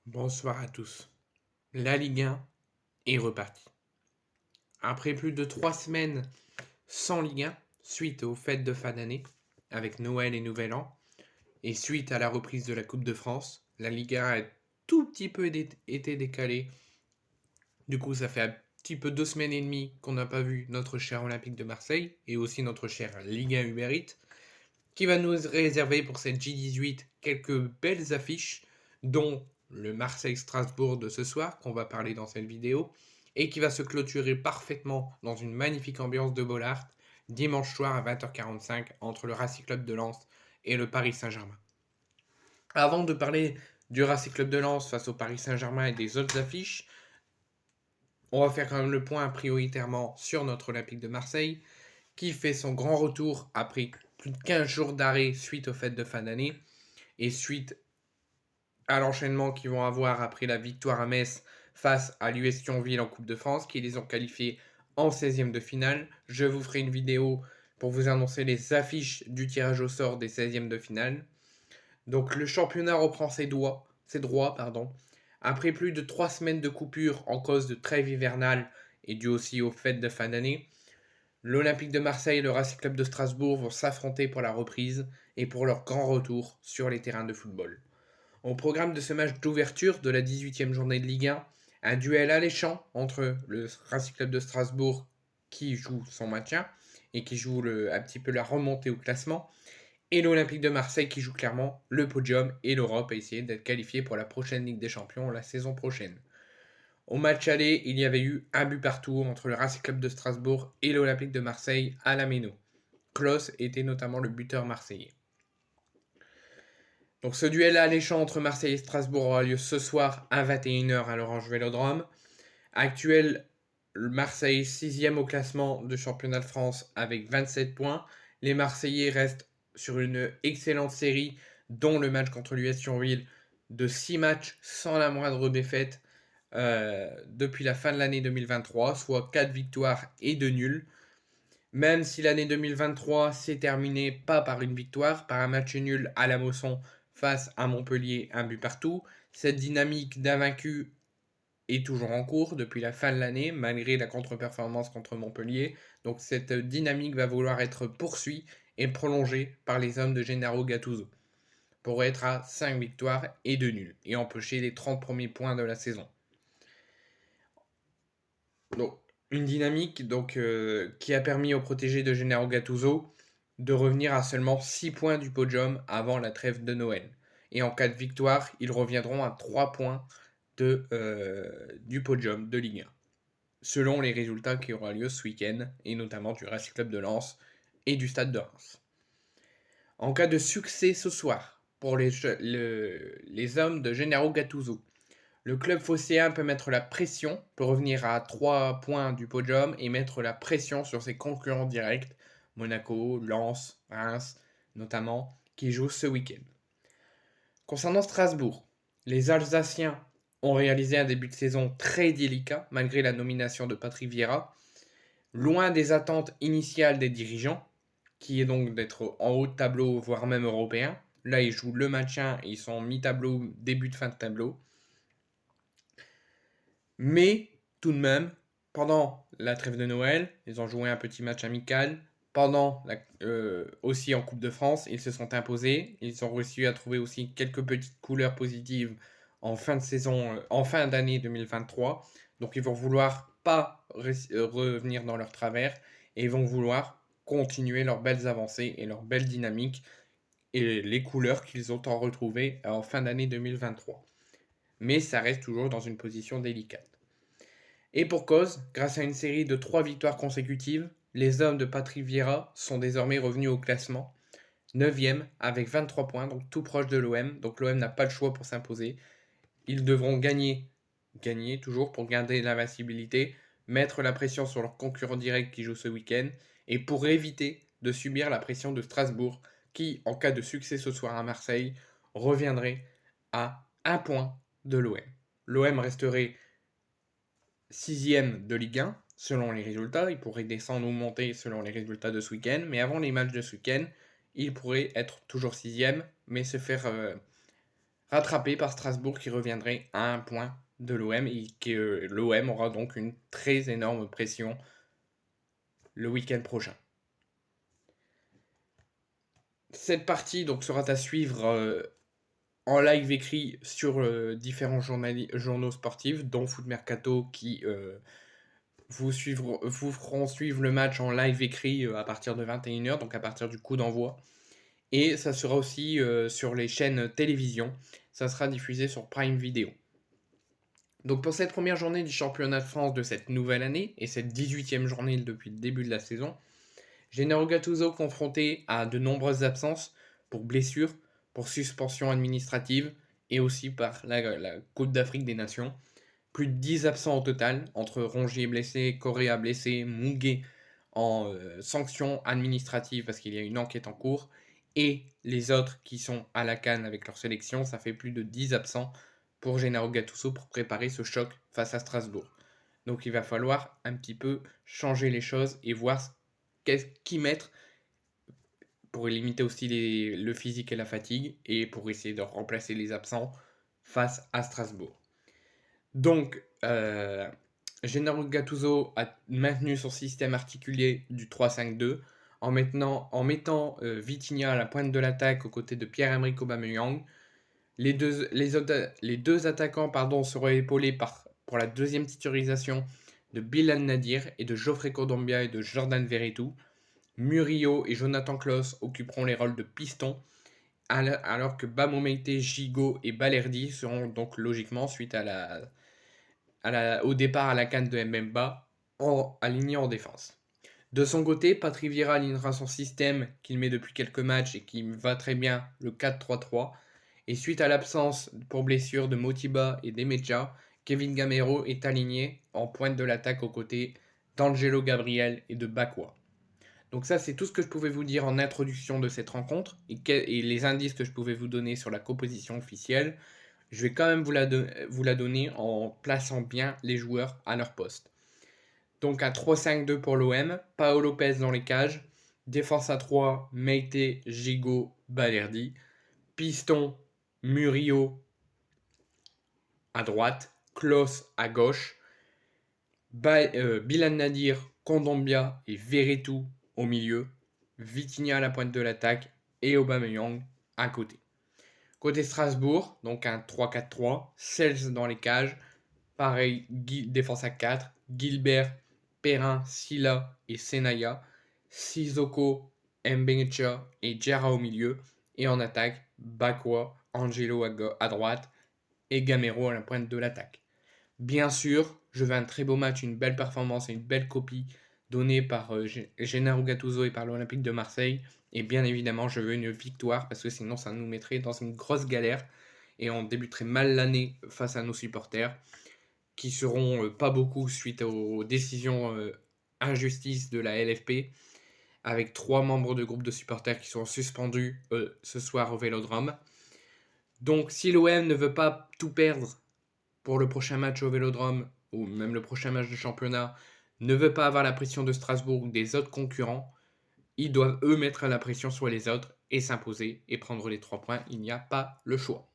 Bonsoir à tous. La Ligue 1 est repartie. Après plus de 3 semaines sans Ligue 1, suite aux fêtes de fin d'année, avec Noël et Nouvel An, et suite à la reprise de la Coupe de France, la Ligue 1 a tout petit peu été décalée. Du coup, ça fait un petit peu 2 semaines et demie qu'on n'a pas vu notre cher Olympique de Marseille, et aussi notre cher Ligue 1 Uber Eats, qui va nous réserver pour cette J18 quelques belles affiches, dont le Marseille-Strasbourg de ce soir, qu'on va parler dans cette vidéo, et qui va se clôturer parfaitement dans une magnifique ambiance de Bollaert, dimanche soir à 20h45 entre le Racing Club de Lens et le Paris Saint-Germain. Avant de parler du Racing Club de Lens face au Paris Saint-Germain et des autres affiches, on va faire quand même le point prioritairement sur notre Olympique de Marseille, qui fait son grand retour après plus de 15 jours d'arrêt suite aux fêtes de fin d'année et suite à l'enchaînement qu'ils vont avoir après la victoire à Metz face à l'US Thionville en Coupe de France, qui les ont qualifiés en 16e de finale. Je vous ferai une vidéo pour vous annoncer les affiches du tirage au sort des 16e de finale. Donc le championnat reprend ses droits, après plus de 3 semaines de coupure en cause de trêve hivernale et dû aussi aux fêtes de fin d'année. L'Olympique de Marseille et le Racing Club de Strasbourg vont s'affronter pour la reprise et pour leur grand retour sur les terrains de football. Au programme de ce match d'ouverture de la 18e journée de Ligue 1, un duel alléchant entre le Racing Club de Strasbourg qui joue son maintien et qui joue un petit peu la remontée au classement, et l'Olympique de Marseille qui joue clairement le podium et l'Europe à essayer d'être qualifié pour la prochaine Ligue des Champions la saison prochaine. Au match aller, il y avait eu un but partout entre le Racing Club de Strasbourg et l'Olympique de Marseille à la Méno. Klos était notamment le buteur marseillais. Donc ce duel alléchant entre Marseille et Strasbourg aura lieu ce soir à 21h à l'Orange Vélodrome. Actuel, Marseille 6e au classement de championnat de France avec 27 points. Les Marseillais restent sur une excellente série, dont le match contre l'US Thionville, de 6 matchs sans la moindre défaite depuis la fin de l'année 2023, soit 4 victoires et 2 nuls. Même si l'année 2023 s'est terminée pas par une victoire, par un match nul à la Mosson face à Montpellier, un but partout, cette dynamique d'invaincu est toujours en cours depuis la fin de l'année, malgré la contre-performance contre Montpellier. Donc cette dynamique va vouloir être poursuivie et prolongée par les hommes de Gennaro Gattuso, pour être à 5 victoires et 2 nuls, et empocher les 30 premiers points de la saison. Donc, une dynamique qui a permis aux protégés de Gennaro Gattuso de revenir à seulement 6 points du podium avant la trêve de Noël. Et en cas de victoire, ils reviendront à 3 points du podium de Ligue 1, selon les résultats qui auront lieu ce week-end, et notamment du Racing Club de Lens et du Stade de Reims. En cas de succès ce soir pour les hommes de Gennaro Gattuso, le club phocéen peut mettre la pression, peut revenir à 3 points du podium et mettre la pression sur ses concurrents directs, Monaco, Lens, Reims notamment, qui jouent ce week-end. Concernant Strasbourg, les Alsaciens ont réalisé un début de saison très délicat malgré la nomination de Patrick Vieira, loin des attentes initiales des dirigeants, qui est donc d'être en haut de tableau, voire même européen. Là, ils jouent le maintien et ils sont mi-tableau, début de fin de tableau. Mais tout de même, pendant la trêve de Noël, ils ont joué un petit match amical. Aussi en Coupe de France, ils se sont imposés. Ils ont réussi à trouver aussi quelques petites couleurs positives en fin de saison, en fin d'année 2023. Donc ils vont vouloir pas revenir dans leur travers et ils vont vouloir continuer leurs belles avancées et leur belle dynamique et les couleurs qu'ils ont en retrouvé en fin d'année 2023. Mais ça reste toujours dans une position délicate. Et pour cause, grâce à une série de 3 victoires consécutives, les hommes de Patrick Vieira sont désormais revenus au classement, 9e avec 23 points, donc tout proche de l'OM. Donc l'OM n'a pas le choix pour s'imposer. Ils devront gagner toujours pour garder l'invincibilité, mettre la pression sur leurs concurrents directs qui jouent ce week-end, et pour éviter de subir la pression de Strasbourg, qui, en cas de succès ce soir à Marseille, reviendrait à 1 point de l'OM. L'OM resterait 6e de Ligue 1, selon les résultats. Il pourrait descendre ou monter selon les résultats de ce week-end. Mais avant les matchs de ce week-end, il pourrait être toujours 6e, mais se faire rattrapé par Strasbourg qui reviendrait à un point de l'OM et que l'OM aura donc une très énorme pression le week-end prochain. Cette partie donc sera à suivre en live écrit sur différents journaux sportifs, dont Foot Mercato qui vous feront suivre le match en live écrit à partir de 21h, donc à partir du coup d'envoi. Et ça sera aussi sur les chaînes télévision. Ça sera diffusé sur Prime Video. Donc pour cette première journée du championnat de France de cette nouvelle année, et cette 18e journée depuis le début de la saison, Gennaro Gattuso confronté à de nombreuses absences pour blessures, pour suspension administrative et aussi par la Coupe d'Afrique des Nations. Plus de 10 absents au total, entre Rongier blessé, Correa blessé, Mouguet en sanction administrative parce qu'il y a une enquête en cours, et les autres qui sont à la CAN avec leur sélection. Ça fait plus de 10 absents pour Gennaro Gattuso pour préparer ce choc face à Strasbourg. Donc il va falloir un petit peu changer les choses et voir qui mettre pour limiter aussi le physique et la fatigue et pour essayer de remplacer les absents face à Strasbourg. Donc, Gennaro Gattuso a maintenu son système articulé du 3-5-2 en mettant Vitinha à la pointe de l'attaque aux côtés de Pierre-Emerick Aubameyang. Les deux attaquants seront épaulés pour la deuxième titularisation de Bilal Nadir et de Geoffrey Kondogbia et de Jordan Veretout. Murillo et Jonathan Klaus occuperont les rôles de pistons, alors que Bamo Meïté, Gigot et Balerdi seront donc logiquement, suite au départ à la CAN de Mbemba, alignés en défense. De son côté, Patrick Vieira alignera son système qu'il met depuis quelques matchs et qui va très bien, le 4-3-3. Et suite à l'absence pour blessure de Motiba et d'Emecha, Kevin Gamero est aligné en pointe de l'attaque aux côtés d'Angelo Gabriel et de Bakwa. Donc ça, c'est tout ce que je pouvais vous dire en introduction de cette rencontre et les indices que je pouvais vous donner sur la composition officielle. Je vais quand même vous la donner en plaçant bien les joueurs à leur poste. Donc un 3-5-2 pour l'OM, Paolo Lopez dans les cages, défense à 3, Meïté, Gigot, Balerdi, piston, Murillo à droite, Klaus à gauche, Bilal Nadir, Kondogbia et Veretout au milieu, Vitinha à la pointe de l'attaque et Aubameyang à côté. Côté Strasbourg, donc un 3-4-3, Sels dans les cages, pareil, défense à 4, Gilbert, Perrin, Silla et Senaya, Sissoko, Mbengecha et Diarra au milieu, et en attaque, Bakwa, Angelo à droite et Gamero à la pointe de l'attaque. Bien sûr, je veux un très beau match, une belle performance et une belle copie donnée par Gennaro Gattuso et par l'Olympique de Marseille. Et bien évidemment, je veux une victoire parce que sinon ça nous mettrait dans une grosse galère et on débuterait mal l'année face à nos supporters qui seront pas beaucoup suite aux décisions injustices de la LFP, avec 3 membres de groupe de supporters qui sont suspendus ce soir au Vélodrome. Donc si l'OM ne veut pas tout perdre pour le prochain match au Vélodrome, ou même le prochain match de championnat, ne veut pas avoir la pression de Strasbourg ou des autres concurrents, ils doivent eux mettre la pression sur les autres et s'imposer et prendre les 3 points. Il n'y a pas le choix.